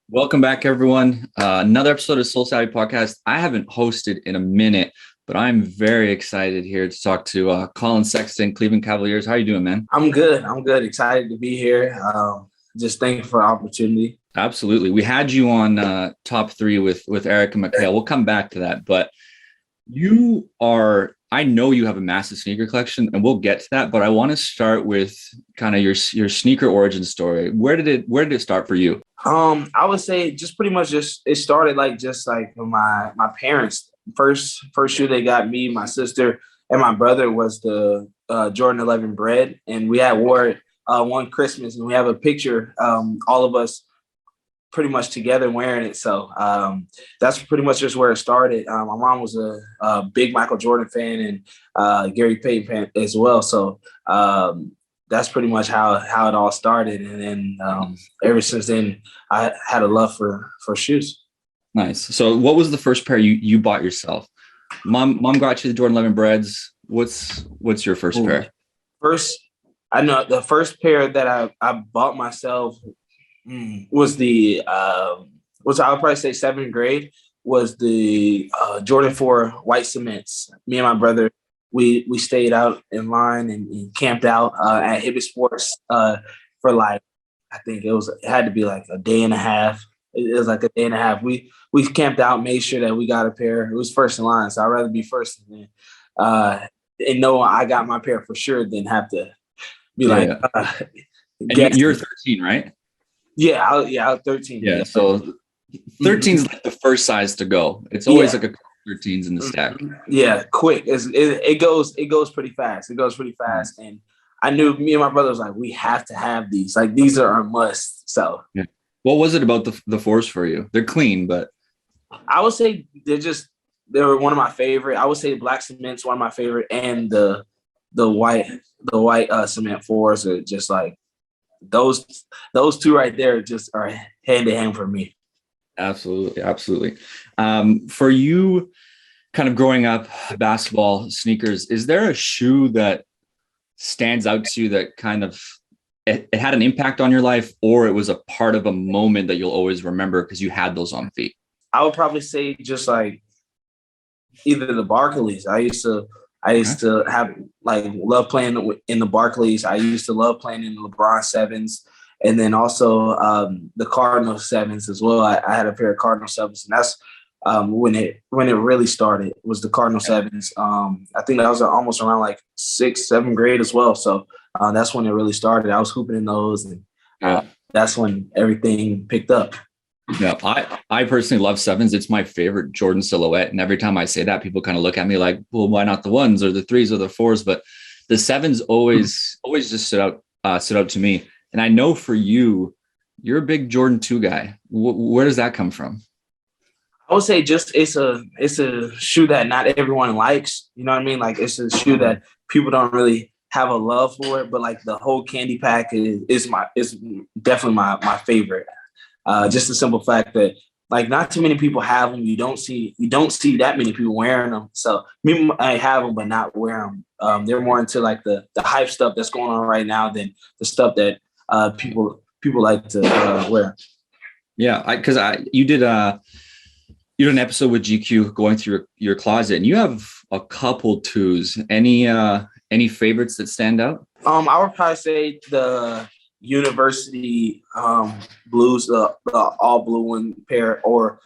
Welcome back, everyone. Another episode of SoleSavy podcast. I haven't hosted in a minute, but I'm very excited here to talk to Collin Sexton, Cleveland Cavaliers. How are you doing, man? I'm good. I'm good. Excited to be here. Just thankful for the opportunity. Absolutely. We had you on top three with Eric and McHale. We'll come back to that, but I know you have a massive sneaker collection, and we'll get to that, but I want to start with kind of your sneaker origin story. Where did it start for you? I would say just pretty much it started like my parents. First shoe they got me, my sister, and my brother was the Jordan 11 Bread, and we had wore it one Christmas, and we have a picture, all of us pretty much together wearing it. So that's pretty much just where it started. My mom was a big Michael Jordan fan and Gary Payton fan as well. So that's pretty much how it all started. And then ever since then, I had a love for shoes. Nice. So what was the first pair you bought yourself? Mom got you the Jordan 11 Breads. What's your first pair? I know the first pair that I bought myself was I would probably say seventh grade, was the Jordan 4 white cements. Me and my brother, we stayed out in line and camped out at Hibbett Sports for like, I think it had to be like a day and a half. It was like a day and a half. We camped out, made sure that we got a pair. It was first in line, so I'd rather be first and know I got my pair for sure than have to be and you're 13, right? Yeah, I was 13. Yeah, so 13 is like the first size to go. It's always like a 13s in the stack. Yeah, quick. It goes pretty fast. It goes pretty fast. And I knew me and my brother was like, we have to have these. Like, these are a must. So yeah. What was it about the fours for you? They're clean, but I would say they were one of my favorite. I would say black cement's one of my favorite, and the white cement fours are just like, those two right there just are hand in hand for me. Absolutely. For you, kind of growing up, basketball, sneakers, is there a shoe that stands out to you that kind of it had an impact on your life, or it was a part of a moment that you'll always remember because you had those on feet? I would probably say just like either the Barclays. I used to have love playing in the Barclays. I used to love playing in the LeBron 7s, and then also the Cardinal 7s as well. I had a pair of Cardinal 7s, and that's when it really started, was the Cardinal 7s. I think that was almost around like 6th, 7th grade as well. So that's when it really started. I was hooping in those, and that's when everything picked up. Yeah, I personally love 7s. It's my favorite Jordan silhouette. And every time I say that, people kind of look at me like, well, why not the 1s or the 3s or the 4s? But the 7s always just stood out to me. And I know for you, you're a big Jordan 2 guy. Where does that come from? I would say just it's a shoe that not everyone likes. You know what I mean? Like, it's a shoe that people don't really have a love for it. But like the whole candy pack is definitely my favorite. Just the simple fact that like not too many people have them. You don't see that many people wearing them. So me, I have them, but not wear them. They're more into like the hype stuff that's going on right now than the stuff that people like to wear. Yeah, because you did an episode with GQ going through your closet, and you have a couple 2s. Any favorites that stand out? I would probably say the University blues, the all blue one pair, or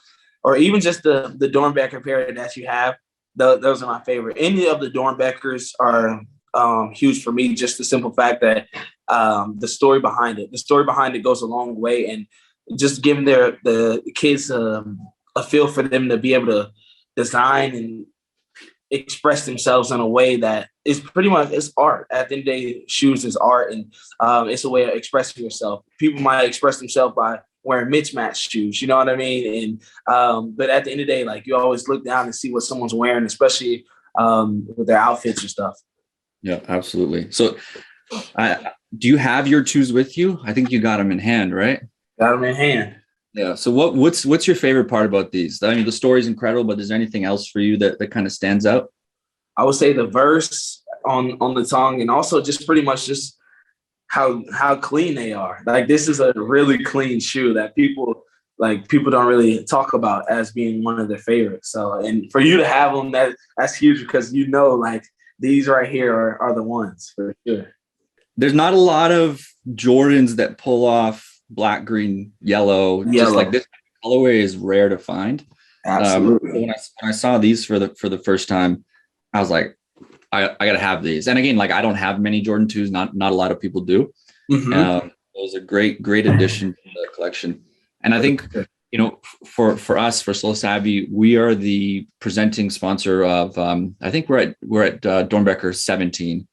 even just the Doernbecher pair that you have. Those are my favorite. Any of the Doernbechers are huge for me. Just the simple fact that the story behind it goes a long way, and just giving the kids a feel for them to be able to design and express themselves in a way that is pretty much, it's art. At the end of the day, shoes is art, and it's a way of expressing yourself. People might express themselves by wearing mismatched shoes, you know what I mean? And but at the end of the day, like, you always look down and see what someone's wearing, especially with their outfits and stuff. Yeah, absolutely. So do you have your 2s with you? I think you got them in hand, right? Got them in hand. Yeah. So what's your favorite part about these? I mean, the story's incredible, but is there anything else for you that kind of stands out? I would say the verse on the tongue, and also just pretty much just how clean they are. Like, this is a really clean shoe that people like people don't really talk about as being one of their favorites. So, and for you to have them, that's huge because like these right here are the ones for sure. There's not a lot of Jordans that pull off black, green, yellow. Just like this colorway is rare to find. Absolutely. When I saw these for the first time, I was like, I gotta have these. And again, like I don't have many Jordan 2s. Not a lot of people do. It was a great addition to the collection. And I think, for us, for SoleSavy, we are the presenting sponsor of, I think we're at Doernbecher 17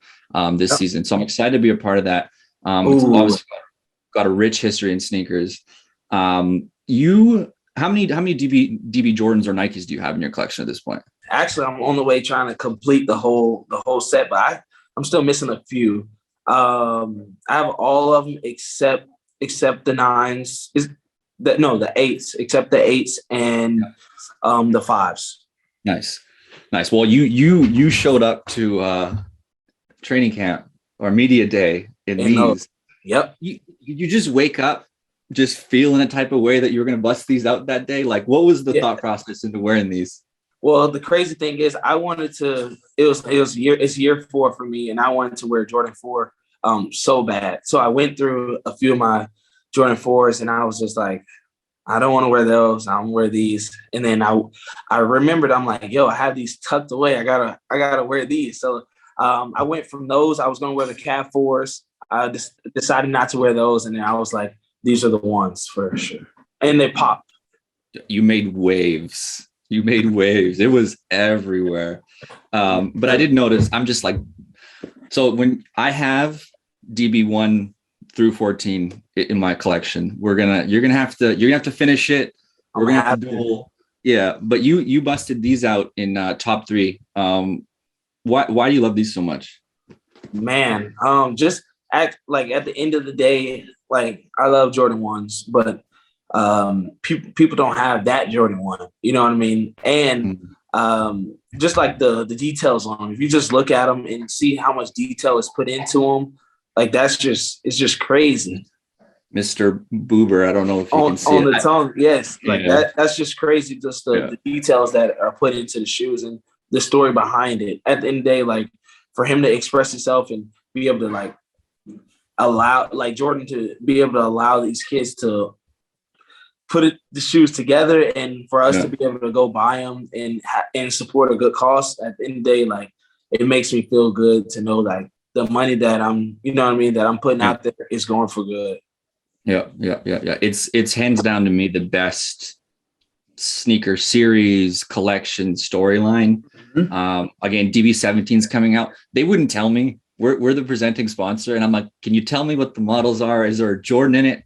this season. So I'm excited to be a part of that. It's obviously got a rich history in sneakers. How many DB Jordans or Nikes do you have in your collection at this point? Actually, I'm on the way trying to complete the whole set, but I'm still missing a few. I have all of them except the 9s. The 8s, except the 8s and the 5s. Nice. Well, you showed up to training camp or media day in these. Yep. You just wake up just feeling a type of way that you were going to bust these out that day. Like, what was the thought process into wearing these? Well, the crazy thing is, I wanted to. It's year 4 for me, and I wanted to wear Jordan 4 so bad. So I went through a few of my Jordan 4s, and I was just like, I don't want to wear those. I'm gonna wear these. And then I remembered, I'm like, yo, I have these tucked away. I gotta wear these. So I went from those. I was gonna wear the Cat 4s. I just decided not to wear those, and then I was like, these are the ones for sure. And they popped. You made waves. It was everywhere. But I did notice, I'm just like, so when I have DB1 through 14 in my collection, you're gonna have to finish it. We're gonna have to duel. Yeah, but you busted these out in top 3. Why do you love these so much? Man, just at the end of the day, like I love Jordan 1s, but people don't have that Jordan 1. You know what I mean? And just like the details on them, if you just look at them and see how much detail is put into them, like it's just crazy. Mr. Boober, I don't know if you can see on the tongue. Yes, like that's just crazy. Just the details that are put into the shoes and the story behind it. At the end of the day, like for him to express himself and be able to like allow like Jordan to be able to allow these kids to put the shoes together and for us to be able to go buy them and support a good cause. At the end of the day, like it makes me feel good to know like the money that I'm putting out there is going for good. Yeah. It's hands down to me the best sneaker series collection storyline. Again, DB17 is coming out. They wouldn't tell me. We're the presenting sponsor, and I'm like, can you tell me what the models are? Is there a Jordan in it?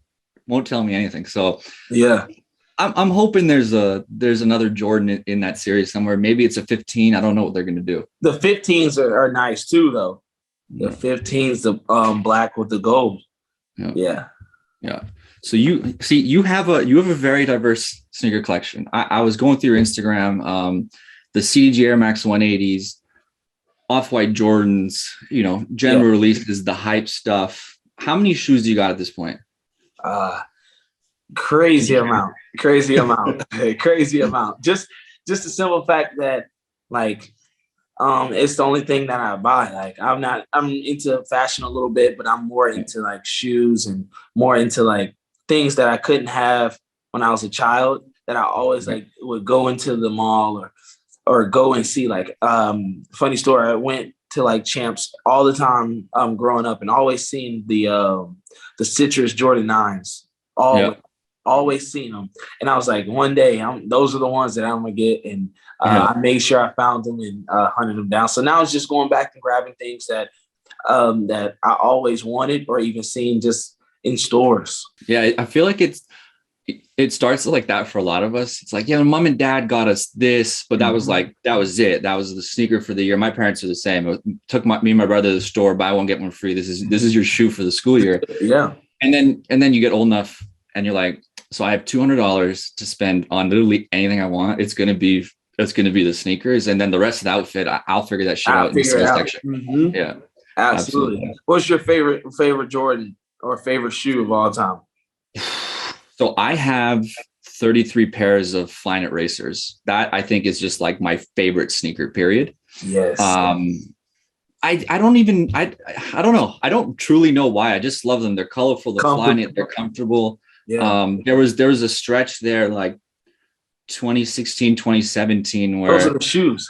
Won't tell me anything. So yeah, I'm hoping there's another Jordan in that series somewhere. Maybe it's a 15. I don't know what they're gonna do. The 15s are nice too, though. The 15s, the black with the gold. Yeah. So you have a very diverse sneaker collection. I was going through your Instagram, the CDG Air Max 180s, Off-White Jordans, general releases, the hype stuff. How many shoes do you got at this point? Crazy amount. Just the simple fact that like it's the only thing that I buy. Like I'm into fashion a little bit, but I'm more into like shoes and more into like things that I couldn't have when I was a child that I always like would go into the mall or go and see. Like funny story, I went to like Champs all the time growing up and always seen the Citrus Jordan 9s. Always seen them. And I was like, one day those are the ones that I'm gonna get. And I made sure I found them and hunted them down. So now it's just going back and grabbing things that I always wanted or even seen just in stores. Yeah, I feel like it starts like that for a lot of us. It's like, mom and dad got us this, but that was it. That was the sneaker for the year. My parents are the same. It took me and my brother to the store, buy one, get one free. This is your shoe for the school year. Yeah. And then you get old enough and you're like, so I have $200 to spend on literally anything I want. It's going to be the sneakers. And then the rest of the outfit, I'll figure that shit out in the sales section. Mm-hmm. Yeah, absolutely. What's your favorite Jordan or favorite shoe of all time? So I have 33 pairs of Flyknit racers. That I think is just like my favorite sneaker, period. Yes. I don't know. I don't truly know why. I just love them. They're colorful, they're Flyknit, they're comfortable. Yeah. There was a stretch there like 2016, 2017 where those are the shoes.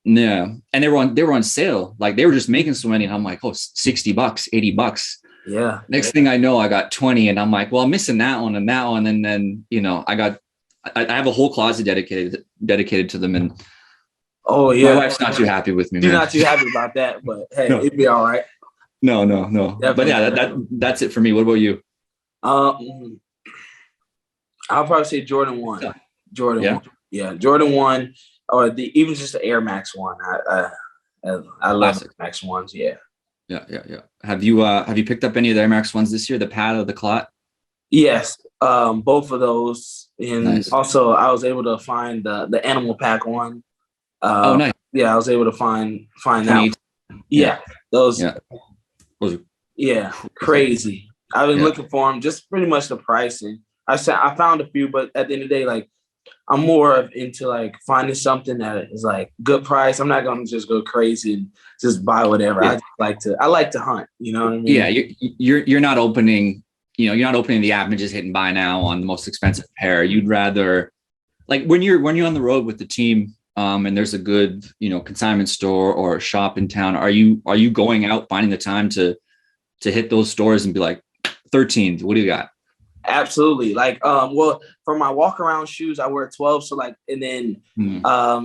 Yeah. And they were on sale. Like they were just making so many. And I'm like, oh, $60, $80. Yeah. Next thing I know, I got 20 and I'm like, well, I'm missing that one and that one. And then, I have a whole closet dedicated to them. And oh yeah, my wife's not too happy with me. She's not too happy about that, but hey, no. It'd be all right. No. Definitely. But yeah, that's it for me. What about you? I'll probably say Jordan 1. Jordan 1. Yeah, Jordan 1 or even just the Air Max 1. I love Air Max 1s. Yeah. Yeah. Have you picked up any of the Air Max 1s this year? The pad or the clot? Yes, both of those, and nice. Also I was able to find the Animal Pack 1. Oh, nice. Yeah, I was able to find that. Yeah, those. Yeah. Yeah, crazy. I've been looking for them, just pretty much the pricing. I found a few, but at the end of the day, like I'm more into like finding something that is like good price. I'm not gonna just go crazy and just buy whatever. Yeah. I like to hunt. You know what I mean? Yeah, you're not opening. You're not opening the app and just hitting buy now on the most expensive pair. You'd rather, like when you're on the road with the team, and there's a good consignment store or a shop in town. Are you going out finding the time to hit those stores and be like, 13s, what do you got? Absolutely. Like, well, for my walk around shoes, I wear 12. So like, and then,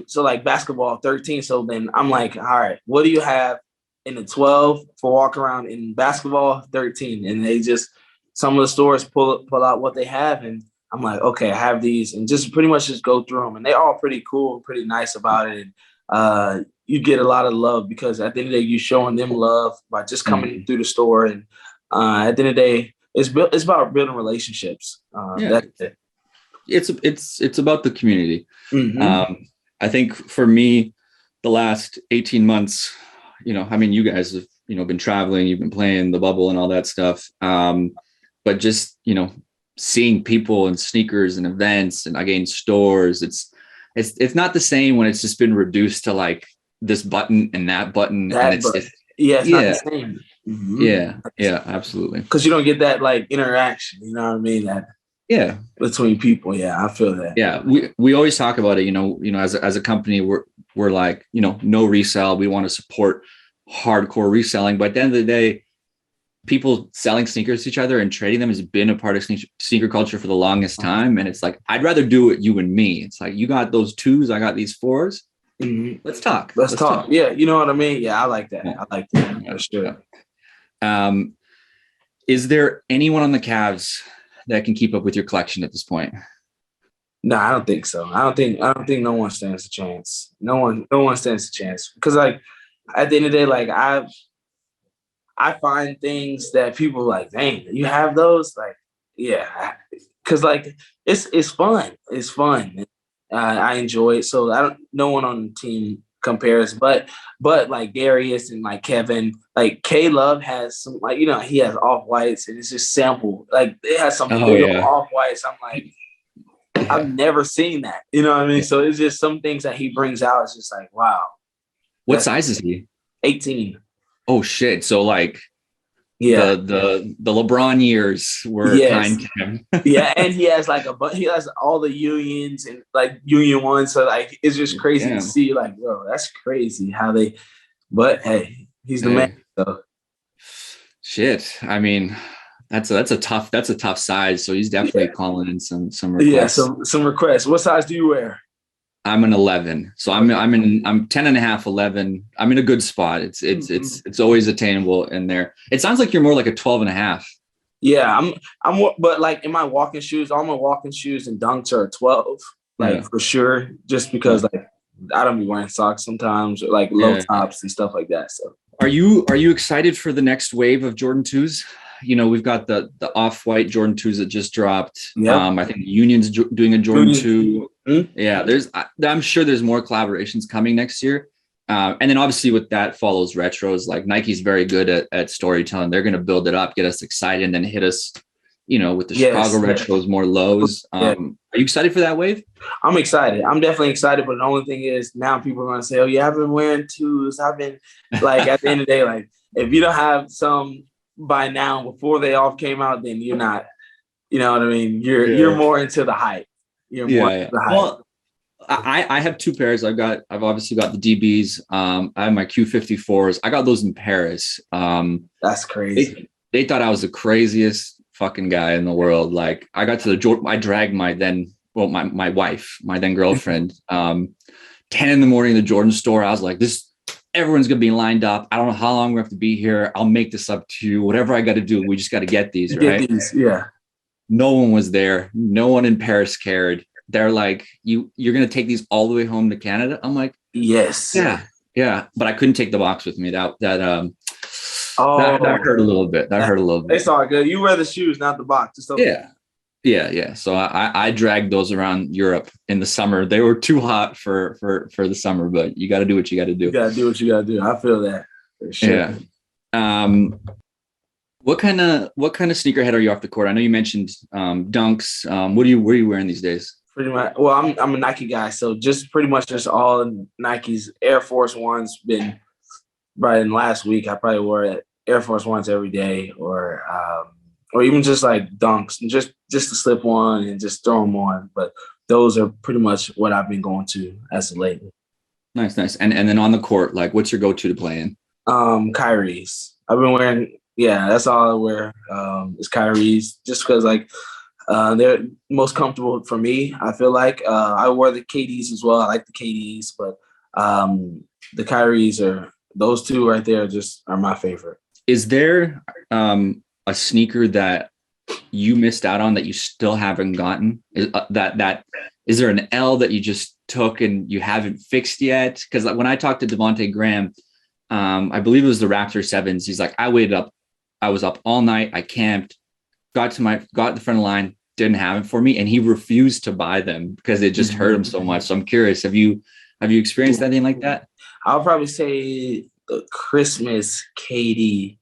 so like basketball 13. So then I'm like, all right, what do you have in the 12 for walk around in basketball 13? And they just, some of the stores pull out what they have. And I'm like, okay, I have these, and just pretty much just go through them. And they're all pretty cool, pretty nice about it. And you get a lot of love because at the end of the day, you're showing them love by just coming through the store. And at the end of the day, it's about building relationships. That's it. It's about the community. Mm-hmm. I think for me, the last 18 months, you guys have been traveling, you've been playing the bubble and all that stuff. But just seeing people and sneakers and events and again stores, it's not the same when it's just been reduced to like this button and that button. It's not the same. Mm-hmm. Yeah, absolutely. Because you don't get that like interaction, you know what I mean? Between people. Yeah, I feel that. Yeah, we always talk about it. As a company, we're like no resell. We want to support hardcore reselling, but at the end of the day, people selling sneakers to each other and trading them has been a part of sneaker culture for the longest time. And it's like, I'd rather do it you and me. It's like, you got those 2s, I got these 4s. Mm-hmm. Let's talk. Let's talk. Yeah, you know what I mean? Yeah, I like that. I like that. That's true. Is there anyone on the Cavs that can keep up with your collection at this point? No, I don't think so. I don't think no one stands a chance. No one stands a chance. Because like at the end of the day, like I find things that people are like, dang, you have those? Like, yeah. Cause like it's fun. It's fun. I enjoy it. So no one on the team compares, but like Darius and like Kevin, like K-Love has some, like, he has off-whites and it's just sample. Like it has some off-whites. I'm like, I've never seen that. You know what I mean? So it's just some things that he brings out. It's just like, wow. What size is he? 18. Oh shit. So like the LeBron years were kind to him. Yeah, and he has like he has all the unions and like union ones. So like it's just crazy to see, like, bro, that's crazy how they, but hey, he's the man. So shit. I mean, that's a tough size. So he's definitely calling in some requests. Yeah, some requests. What size do you wear? I'm an 11. So I'm 10 and a half, 11. I'm in a good spot. It's always attainable in there. It sounds like you're more like a 12 and a half. Yeah, I'm but like in my walking shoes, all my walking shoes and dunks are 12, like for sure. Just because like I don't be wearing socks sometimes, or like low tops and stuff like that. So are you excited for the next wave of Jordan 2s? We've got the off-white Jordan 2s that just dropped. Yep. I think Union's doing a Jordan 2. Mm-hmm. Yeah, I'm sure there's more collaborations coming next year. And then obviously with that follows retros. Like Nike's very good at storytelling. They're going to build it up, get us excited, and then hit us with the Yes. Chicago retros, more lows. Yeah. Are you excited for that wave? I'm excited. I'm definitely excited. But the only thing is now people are going to say, oh, yeah, I've been wearing twos. I've been like at the end of the day, like if you don't have some by now before they all came out, then you're not, you know what I mean? You're more into the hype. You're more into the hype. Well, I have two pairs. I've obviously got the DBs. I have my Q54s. I got those in Paris. That's crazy. They thought I was the craziest fucking guy in the world. Like I got to I dragged my wife, my then girlfriend, 10 in the morning in the Jordan store. I was like, everyone's going to be lined up. I don't know how long we have to be here. I'll make this up to you. Whatever I got to do, we just got to get these, right? Yeah. No one was there. No one in Paris cared. They're like, you're going to take these all the way home to Canada? I'm like, yes. Yeah. But I couldn't take the box with me. That hurt a little bit. Hurt a little bit. It's all good. You wear the shoes, not the box. It's okay. Yeah. So I dragged those around Europe in the summer. They were too hot for the summer, but you got to do what you got to do. You got to do what you got to do. I feel that. For sure. Yeah. What kind of sneakerhead are you off the court? I know you mentioned dunks. Where are you wearing these days? Pretty much. Well, I'm a Nike guy, so just pretty much just all Nikes. Air Force Ones been right in last week. I probably wore Air Force Ones every day, or even just like dunks, and just to slip one and just throw them on. But those are pretty much what I've been going to as of lately. Nice. And then on the court, like, what's your go-to to play in? Kyrie's. I've been wearing. Yeah, that's all I wear. Is Kyrie's, just because like they're most comfortable for me. I feel like I wear the KDs as well. I like the KDs, but the Kyrie's those two right there are my favorite. Is there a sneaker that you missed out on that you still haven't gotten? Is there an L that you just took and you haven't fixed yet? Because when I talked to Devontae Graham, I believe it was the Raptor 7s. He's like, I waited up. I was up all night. I camped, got to the front of the line, didn't have it for me. And he refused to buy them because it just hurt him so much. So I'm curious, have you experienced anything like that? I'll probably say the Christmas KD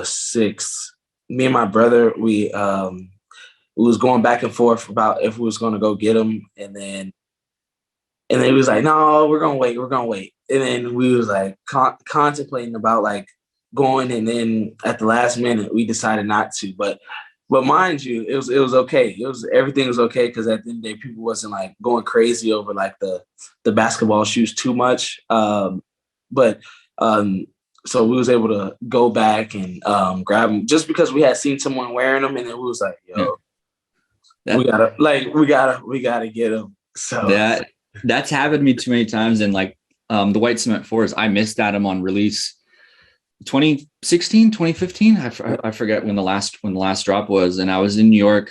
6. Me and my brother, we was going back and forth about if we was going to go get them. And then he was like, no, we're going to wait. And then we was like contemplating about like going, and then at the last minute we decided not to. But mind you, it was okay. Everything was okay because at the end of the day, people wasn't like going crazy over like the basketball shoes too much. So we was able to go back and grab them just because we had seen someone wearing them, and then we was like, yo, we gotta get them. So that's happened to me too many times. And like the white cement 4s, I missed out on release 2016, 2015. I forget when the last drop was. And I was in New York,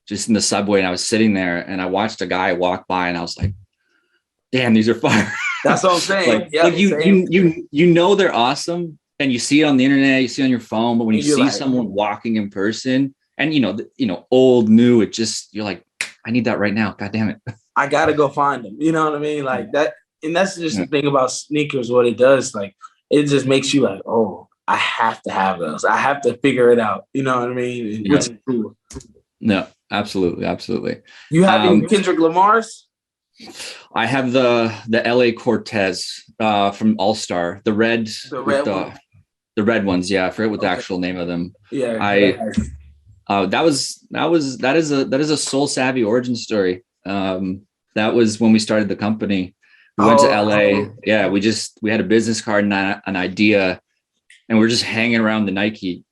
just in the subway, and I was sitting there and I watched a guy walk by and I was like, damn, these are fire. That's what I'm saying. like you know they're awesome, and you see it on the internet, you see it on your phone, but when you see someone walking in person, and old, new, it just, you're like, I need that right now. God damn it. I gotta go find them. You know what I mean? Like that, and that's just the thing about sneakers. What it does, like, it just makes you like, oh, I have to have those. I have to figure it out. You know what I mean? Which is cool. No, absolutely. You have any Kendrick Lamar's? I have the LA Cortez from All Star, the red ones. Yeah, I forget what the actual name of them. Yeah, that is a SoleSavy origin story. That was when we started the company. We went to LA. Yeah, we had a business card and an idea, and we're just hanging around the Nike,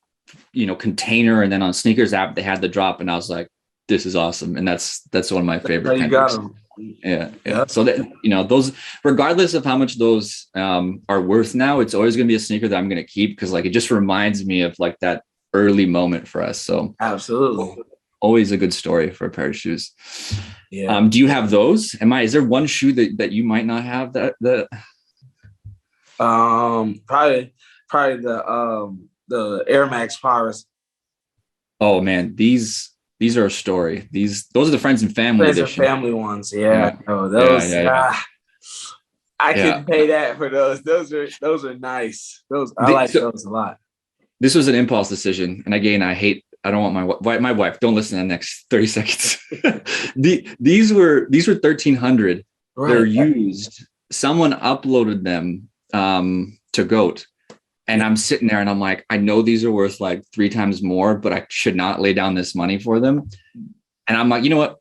container, and then on Sneakers app they had the drop, and I was like, this is awesome, and that's one of my favorite. You got them. Yeah. So that those, regardless of how much those are worth now, it's always going to be a sneaker that I'm going to keep because like it just reminds me of like that early moment for us. So absolutely, always a good story for a pair of shoes. Yeah. Do you have those? Is there one shoe that you might not have that? Probably the Air Max Paras. Oh man, these are a story. Those are the friends and family edition. Family ones, yeah. Oh, those. Yeah. I couldn't pay that for those. Those are nice. I like those a lot. This was an impulse decision, and again, I hate don't want my wife. Don't listen to the next 30 seconds. These were 1,300. Right. They're used. Someone uploaded them to GOAT. And I'm sitting there and I'm like, I know these are worth like 3 times more, but I should not lay down this money for them. And I'm like, you know what?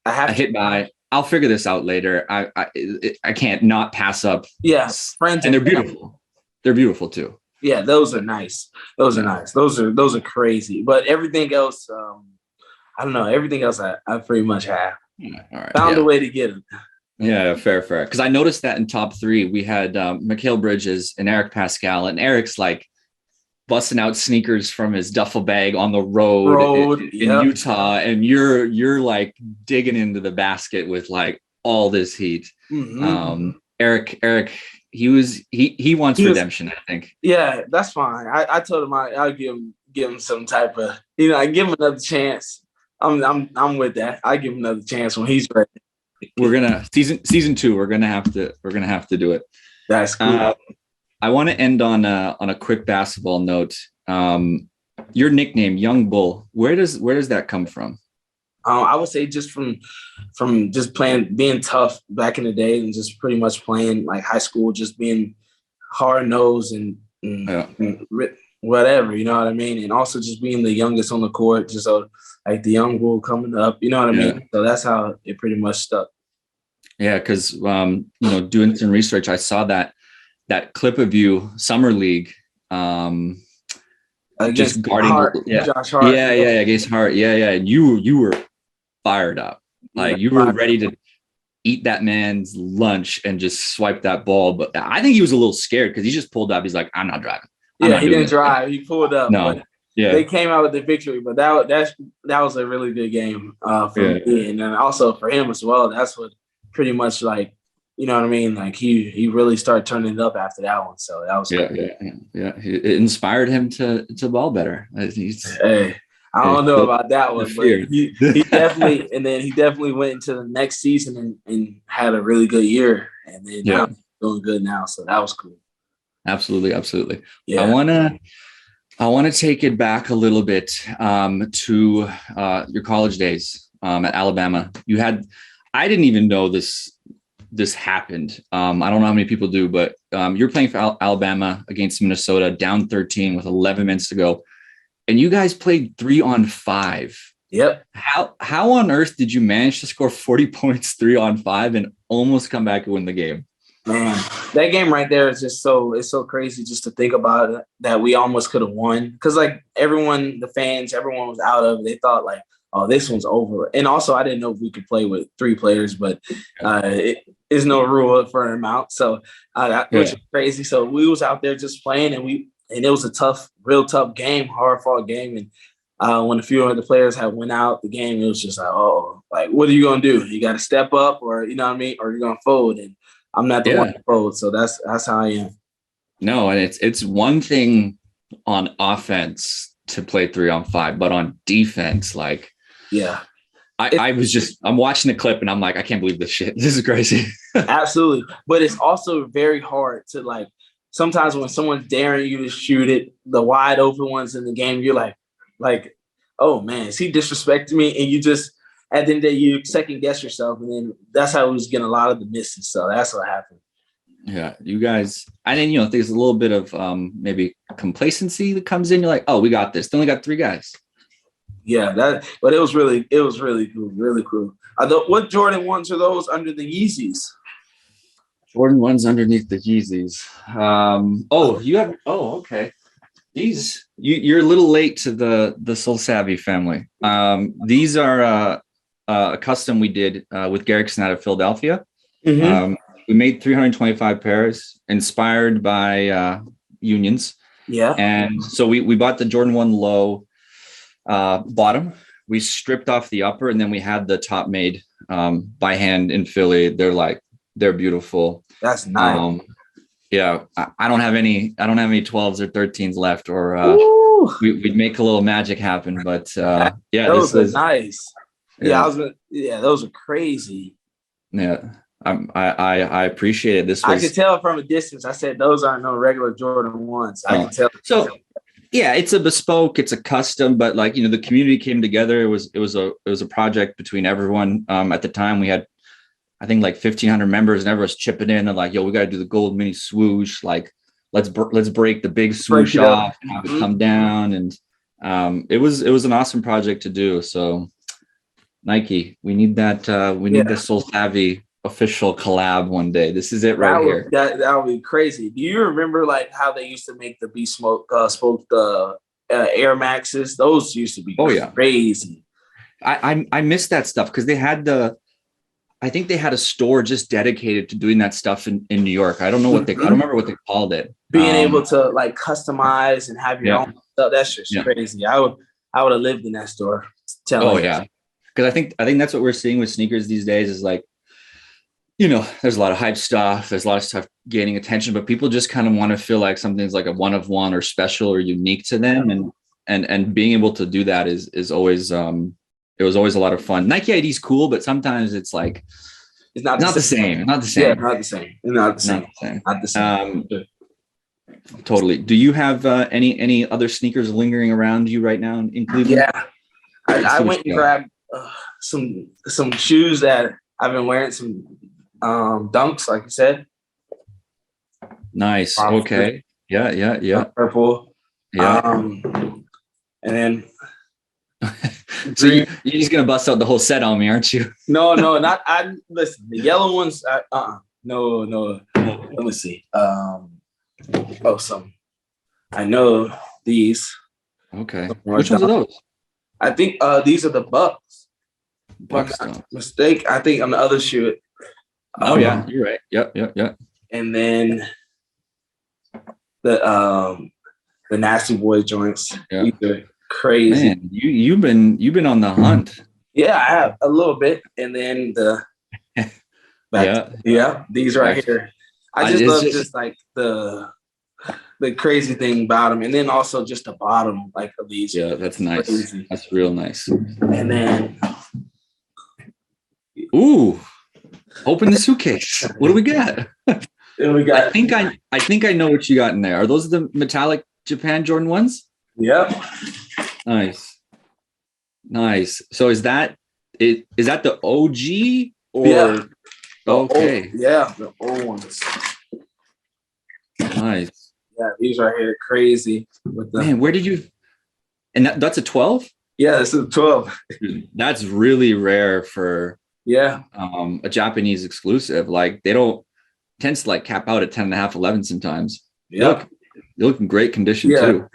I hit buy. I'll figure this out later. I can't not pass up. Yeah. And they're beautiful. They're beautiful too. Yeah, those are nice. Those are nice. Those are crazy. But everything else, I don't know. Everything else I pretty much have. All right. Found a way to get them. Yeah, fair. Because I noticed that in top 3, we had Mikal Bridges and Eric Pascal, and Eric's like busting out sneakers from his duffel bag on the road in Utah, and you're like digging into the basket with like all this heat. Mm-hmm. Eric, he wants redemption, I think. Yeah, that's fine. I told him I'll give him some type of, I give him another chance. I'm with that. I give him another chance when he's ready. We're gonna season 2. We're gonna have to do it. That's cool. I want to end on a quick basketball note. Your nickname, Young Bull, where does that come from? I would say just from just playing, being tough back in the day, and just pretty much playing like high school, just being hard nosed and whatever, you know what I mean? And also just being the youngest on the court, just so like the young bull coming up, you know what I mean? So that's how it pretty much stuck. Yeah, because doing some research, I saw that clip of you summer league, just guarding Josh Hart. Yeah, against Hart. Yeah, and you were fired up, like you were ready to eat that man's lunch and just swipe that ball. But I think he was a little scared because he just pulled up. He's like, I'm not driving. He didn't drive. He pulled up. No. Yeah, they came out with the victory, but that was a really good game for me, and then also for him as well. That's what pretty much like, you know what I mean? Like he really started turning it up after that one. So that was yeah. It inspired him to ball better. I don't know about that one, but he definitely went into the next season and had a really good year, and then now he's doing good now. So that was cool. Absolutely. Yeah. I want to take it back a little bit to your college days at Alabama. I didn't even know this happened. I don't know how many people do, but you're playing for Alabama against Minnesota, down 13 with 11 minutes to go. And you guys played 3-on-5. Yep. How on earth did you manage to score 40 points 3-on-5 and almost come back and win the game? Man, that game right there is just it's so crazy just to think about it, that we almost could have won. Because like everyone was out of it. They thought like, oh, this one's over. And also I didn't know if we could play with 3 players, but it is no rule for an amount. So which is crazy. So we was out there just playing, and it was a real tough game, hard fought game. And when a few of the players had went out the game, it was just like, oh, like, what are you going to do? You got to step up, or, you know what I mean? Or you're going to fold. And I'm not the one to fold. So that's how I am. No. And it's one thing on offense to play 3-on-5, but on defense, like, I'm watching the clip and I'm like, I can't believe this shit. This is crazy. Absolutely. But it's also very hard to like, sometimes when someone's daring you to shoot it, the wide open ones in the game, you're like, oh man, is he disrespecting me? And you just, at the end of the day, you second guess yourself. And then that's how we was getting a lot of the misses. So that's what happened. Yeah. You guys, and then, there's a little bit of maybe complacency that comes in. You're like, oh, we got this. They only got 3 guys. Yeah, but it was really cool, really cool. What Jordan 1s are those under the Yeezys? Jordan 1s underneath the Yeezys. Okay. These you're a little late to the SoleSavy family. These are a custom we did with Garrickson out of Philadelphia. Mm-hmm. We made 325 pairs inspired by Unions. Yeah, and so we bought the Jordan 1 low bottom. We stripped off the upper, and then we had the top made by hand in Philly. They're beautiful. That's nice. I don't have any 12s or 13s left, or we'd make a little magic happen. But those are nice. Those are crazy. Yeah, I appreciate it. I could tell from a distance. I said those aren't no regular Jordan 1s. I can tell. Yeah, it's a bespoke, it's a custom, but like, the community came together. It was a project between everyone. At the time we had, I think, like 1,500 members, and everyone's chipping in and like, yo, we got to do the gold mini swoosh. Like, let's break the big swoosh off and have it come down. And it was an awesome project to do. So Nike, we need that. We need the SoleSavy official collab one day. This is it right here. That would be crazy. Do you remember like how they used to make the spoke Air Maxes? Those used to be crazy. I miss that stuff because I think they had a store just dedicated to doing that stuff in New York. I don't remember what they called it. Being able to like customize and have your own stuff, that's just crazy. I would have lived in that store. Yeah. Because I think that's what we're seeing with sneakers these days is like, there's a lot of hype stuff. There's a lot of stuff gaining attention, but people just kind of want to feel like something's like a one of one or special or unique to them. And being able to do that is always, it was always a lot of fun. Nike ID is cool, but sometimes it's like, it's not the same. Yeah, not the same. Totally. Do you have any other sneakers lingering around you right now in Cleveland? Yeah, I went and grabbed some shoes that I've been wearing, some Dunks, like you said. Nice. Okay. Yeah. Purple. Yeah. And then. So you're just gonna bust out the whole set on me, aren't you? No, not. Listen. The yellow ones. No. Let me see. I know these. Okay. Which ones are those? I think these are the Bucks. Mistake. I think on the other shoe. Oh yeah, you're right. Yep. And then the Nasty Boy joints. Yeah. These are crazy. Man, you've been on the hunt. Yeah, I have a little bit. And then these right here. I just love just like the crazy thing about them, and then also just the bottom like of these. Yeah, that's nice. Crazy. That's real nice. And then, open the suitcase. What do we got? I think I know what you got in there. Are those the metallic Japan Jordan ones? Yep. Nice. So is that the OG or? Yeah. Okay. The old ones. Nice. Yeah, these right here, crazy. Man, where did you? And that's a 12? Yeah, this is a 12. That's really rare for a Japanese exclusive. Like they don't tends to like cap out at 10 and a half, 11 sometimes. Yeah, they look in great condition too.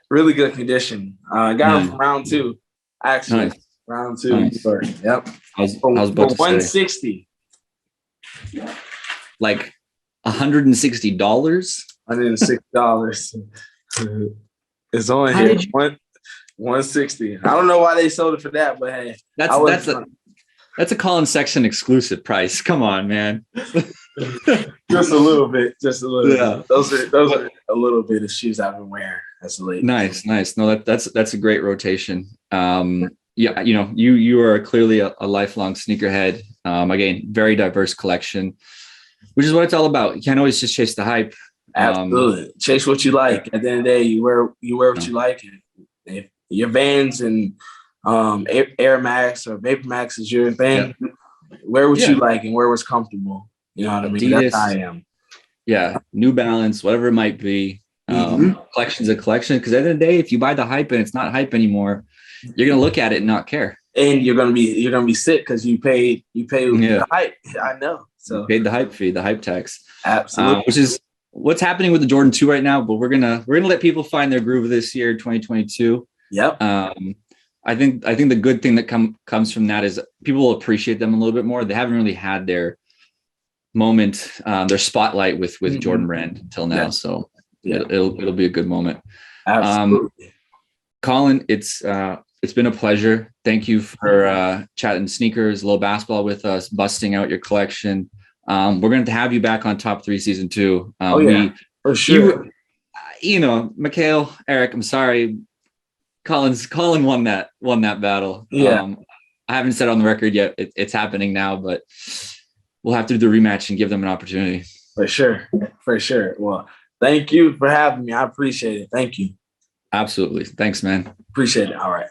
Really good condition. I got them from round 2. Actually, round 2. Nice. Yep. I was about to 160. Like $160. $160. It's on here. 160. I don't know why they sold it for that, but hey, that's a Collin Sexton exclusive price. Come on, man. Just a little bit. Yeah. Those are a little bit of shoes I've been wearing as of late. Nice. No, that's a great rotation. Yeah, you are clearly a lifelong sneakerhead. Again, very diverse collection, which is what it's all about. You can't always just chase the hype. Absolutely. Chase what you like. At the end of the day, you wear what you like. If your Vans and Air Max or Vapor Max is your thing, wear what you like and wear what's comfortable. You know what I mean? Adidas, that's how I am. Yeah. New Balance, whatever it might be. Collection's a collection. Because at the end of the day, if you buy the hype and it's not hype anymore, you're gonna look at it and not care. And you're gonna be sick because you paid the hype. I know. So you paid the hype fee, the hype tax. Absolutely. Which is what's happening with the Jordan 2 right now, but we're gonna let people find their groove this year, 2022. Yep. I think the good thing that comes from that is people will appreciate them a little bit more. They haven't really had their moment, their spotlight with Jordan Brand until now. So it'll be a good moment. Absolutely. Collin, it's been a pleasure. Thank you for chatting sneakers, a little basketball with us, busting out your collection. We're going to have you back on Top 3 Season 2. For sure. Mikhail, Eric, I'm sorry. Collin won that battle. Yeah. I haven't said on the record yet. It's happening now, but we'll have to do the rematch and give them an opportunity. For sure. Well, thank you for having me. I appreciate it. Thank you. Absolutely. Thanks, man. Appreciate it. All right.